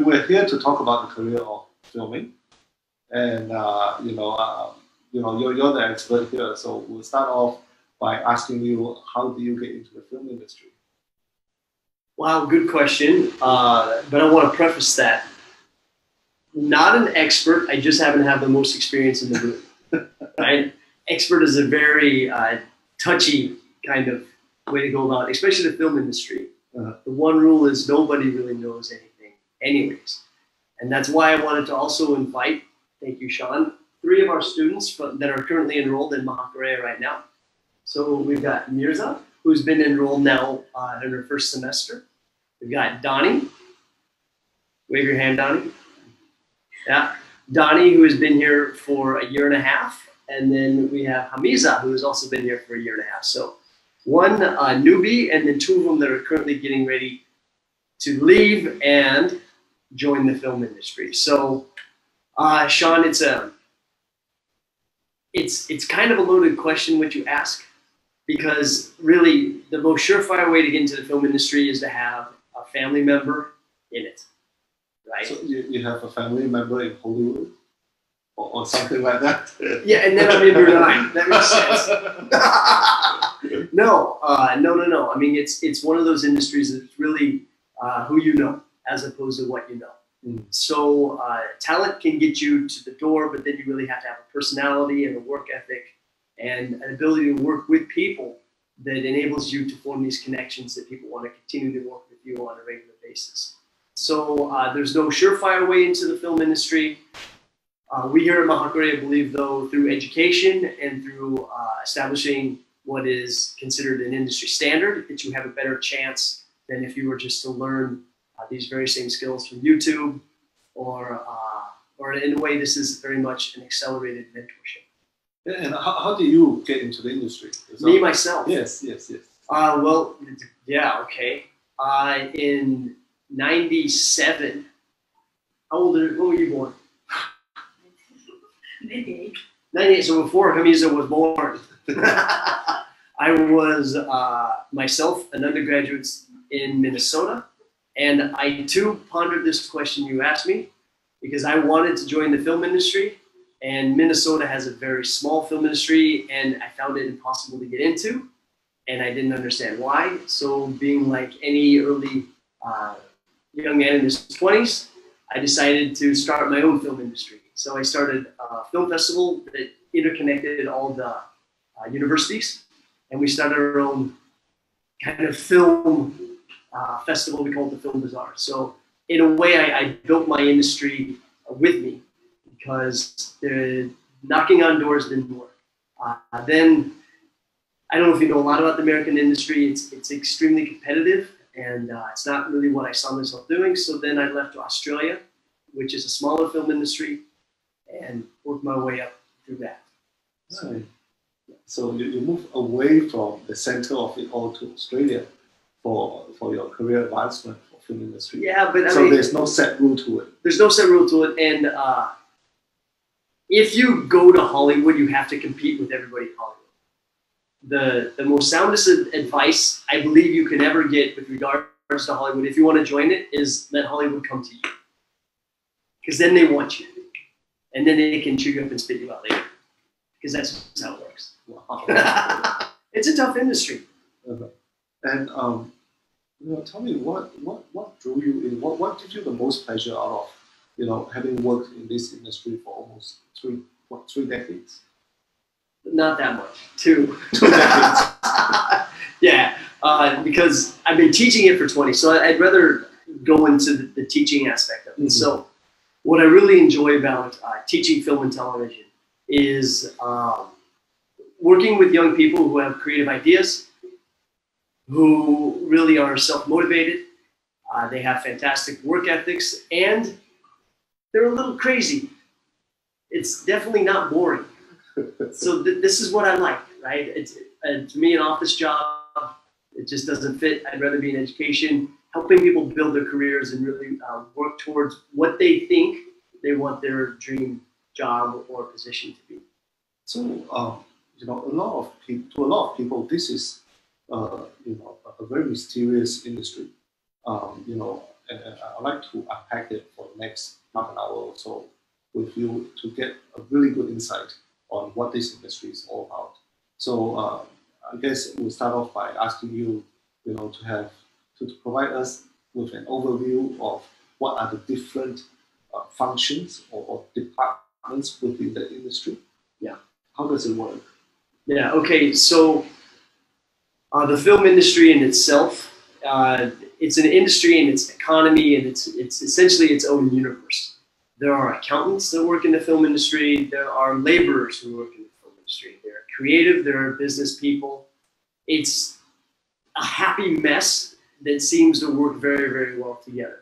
we're here to talk about the career of filming, and you're the expert here. So we'll start off by asking you, how do you get into the film industry? Wow, good question. But I want to preface that. Not an expert. I just happen to have the most experience in the room. Right? Expert is a very touchy kind of way to go about it, especially the film industry. The one rule is nobody really knows anything anyways. And that's why I wanted to also invite, thank you, Shaun, 3 of our students that are currently enrolled in Mahakareya right now. So we've got Mirza, who's been enrolled now in her first semester. We've got Donnie. Wave your hand, Donnie. Yeah. Donnie, who has been here for 1.5 years. And then we have Hamiza, who has also been here for 1.5 years. So one newbie, and then 2 of them that are currently getting ready to leave and join the film industry. So, Shaun, it's kind of a loaded question what you ask, because really the most surefire way to get into the film industry is to have a family member in it, right? So you have a family member in Hollywood or something like that? Yeah, and then I'm in Brunei. That makes sense. No. I mean, it's one of those industries that's really who you know as opposed to what you know. So talent can get you to the door, but then you really have to have a personality and a work ethic and an ability to work with people that enables you to form these connections that people want to continue to work with you on a regular basis. So there's no surefire way into the film industry. We here at Mahakareya believe, though, through education and through establishing what is considered an industry standard, that you have a better chance than if you were just to learn these very same skills from YouTube, or in a way, this is very much an accelerated mentorship. Yeah, and how do you get into the industry? Me, myself? Yes. Well, yeah, okay. In 97, when were you born? 98. 98, so before Hamiza was born. I was myself an undergraduate in Minnesota, and I too pondered this question you asked me because I wanted to join the film industry, and Minnesota has a very small film industry, and I found it impossible to get into, and I didn't understand why. So being like any early young man in his 20s, I decided to start my own film industry. So I started a film festival that interconnected all the universities, and we started our own kind of film festival. We called it the Film Bazaar. So in a way, I built my industry with me, because the knocking on doors didn't work. Then, I don't know if you know a lot about the American industry. It's extremely competitive, and it's not really what I saw myself doing. So then I left to Australia, which is a smaller film industry, and worked my way up through that. So you moved away from the center of it all to Australia for your career advancement for film industry. Yeah, but I mean, there's no set rule to it. There's no set rule to it, and if you go to Hollywood, you have to compete with everybody in Hollywood. The most soundest advice I believe you can ever get with regards to Hollywood, if you want to join it, is let Hollywood come to you, because then they want you, and then they can chew you up and spit you out later, because that's how it works. Wow. It's a tough industry. And tell me what drew you in? What gives you the most pleasure out of having worked in this industry for almost three decades? Not that much. 2 decades. Yeah, because I've been teaching it for 20, so I'd rather go into the teaching aspect of it. So what I really enjoy about teaching film and television is working with young people who have creative ideas, who really are self-motivated. They have fantastic work ethics, and they're a little crazy. It's definitely not boring. So this is what I like, right? To me, an office job, it just doesn't fit. I'd rather be in education, helping people build their careers and really work towards what they think they want their dream job or position to be. So, to a lot of people, this is, a very mysterious industry. and I'd like to unpack it for the next half an hour or so with you to get a really good insight on what this industry is all about. So I guess we'll start off by asking you, to have to provide us with an overview of what are the different functions or departments within the industry. Yeah. How does it work? Yeah. Okay. So the film industry in itself, it's an industry in its economy, and it's essentially its own universe. There are accountants that work in the film industry. There are laborers who work in the film industry. There are creative. There are business people. It's a happy mess that seems to work very, very well together.